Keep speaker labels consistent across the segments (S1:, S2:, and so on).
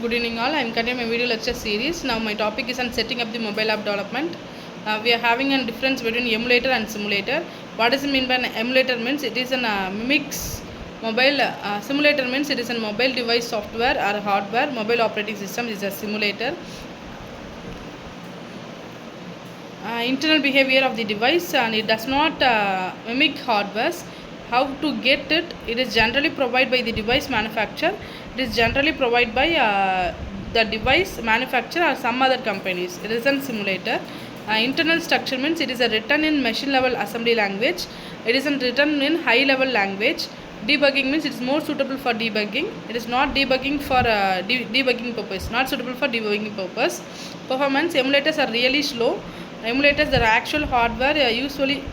S1: Good evening all. I am continuing my video lecture series. Now my topic is on setting up the mobile app development. We are having a difference between emulator and simulator. What does it mean by an emulator? Means it is a mix mobile. Simulator means it is a mobile device software or hardware. Mobile operating system is a simulator. Internal behavior of the device, and it does not mimic hardwares. How to get it? It is generally provided by the device manufacturer. It is generally provided by the device manufacturer or some other companies. It is a simulator. Internal structure means it is a written in machine level assembly language. It is written in high level language. Debugging means it is more suitable for debugging. It is not debugging for debugging purpose. Not suitable for debugging purpose. Performance, emulators are really slow. Emulators, the actual hardware usually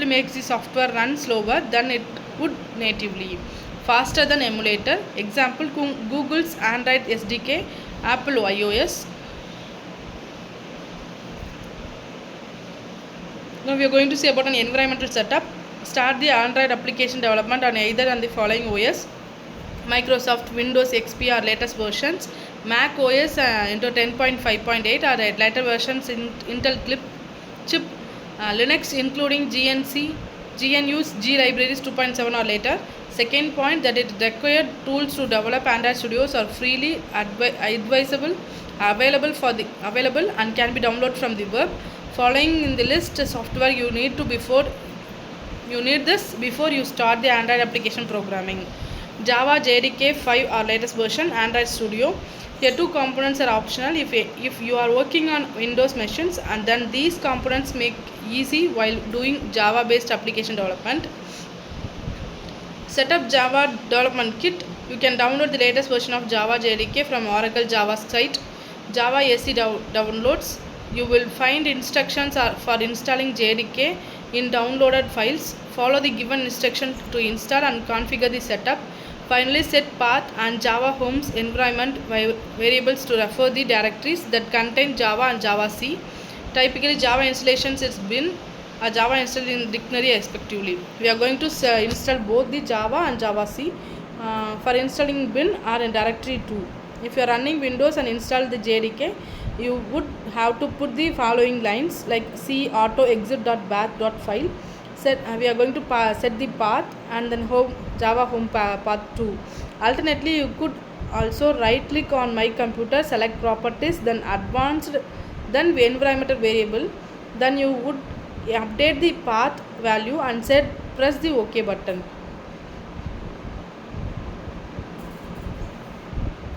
S1: makes the software run slower than it would natively. Faster than emulator. Example, Google's Android SDK, Apple iOS. Now we are going to see about an environmental setup. Start the Android application development on either on the following OS: Microsoft Windows XP or latest versions, Mac OS into 10.5.8 or later versions in Intel chip, Linux including GNU's G libraries 2.7 or later. Second point, that it required tools to develop Android Studios are freely available and can be downloaded from the web. Following in the list software you need this before you start the Android application programming: Java JDK 5 or latest version, Android Studio. Here two components are optional if you are working on Windows machines, and then these components make easy while doing Java based application development. Set up Java development kit. You can download the latest version of Java JDK from Oracle Java site. Java SE downloads. You will find instructions for installing JDK in downloaded files. Follow the given instruction to install and configure the setup. Finally, set path and Java Home's environment variables to refer the directories that contain Java and Java C. Typically, Java installations is bin or Java installed in dictionary respectively. We are going to install both the Java and Java C. For installing bin or in directory 2. If you are running Windows and install the JDK, you would have to put the following lines like C auto exit.bash.file. We are going to set the path and then Java home path 2. Alternately, you could also right click on my computer, select properties, then advanced, then the environmental variable. Then you would update the path value and press the OK button.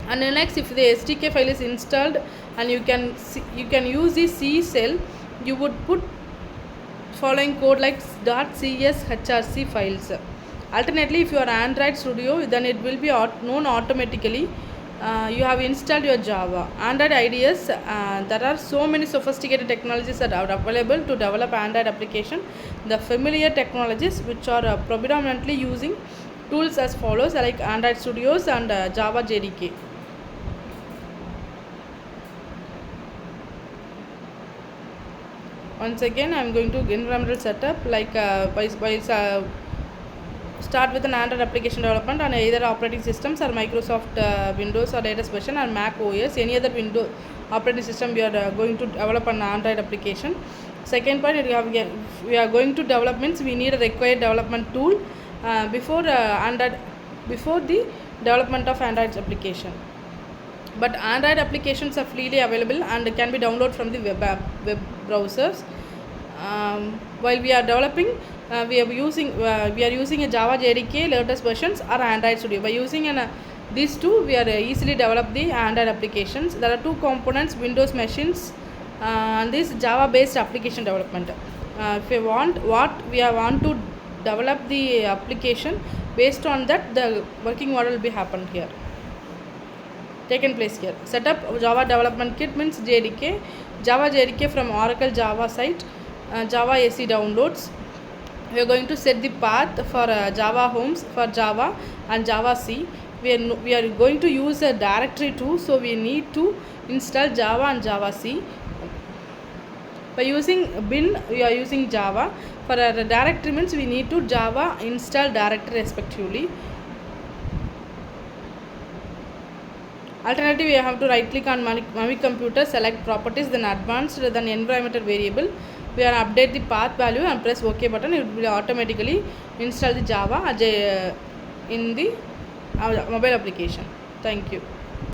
S1: And next, if the SDK file is installed and you can use the C shell, you would put following code like .cshrc files. Alternately, if you are Android Studio, then it will be known automatically. You have installed your Java. Android IDEs, there are so many sophisticated technologies that are available to develop Android application. The familiar technologies which are predominantly using tools as follows, like Android Studios and Java JDK. Once again, I am going to environmental setup like start with an Android application development on either operating systems or Microsoft Windows or latest version, or Mac OS, any other Windows operating system we are going to develop an Android application. Second point, we are going to develop means we need a required development tool before the development of Android application. But Android applications are freely available and can be downloaded from the web browsers. While we are developing, we are using a Java JDK latest versions or Android Studio. By using these two, we are easily develop the Android applications. There are two components: Windows machines and this Java based application development. If we want to develop the application, based on that the working model will be happened here. Taken place here. Setup Java development kit means JDK, Java JDK from Oracle Java site, Java SE downloads. We are going to set the path for Java homes for Java and Java C. We are going to use a directory too, so we need to install Java and Java C. By using bin, we are using Java. For a directory means we need to Java install directory respectively. Alternative, you have to right click on Mavic computer, select properties, then advanced, then environmental variable. We are update the path value and press OK button. It will automatically install the Java in the mobile application. Thank you.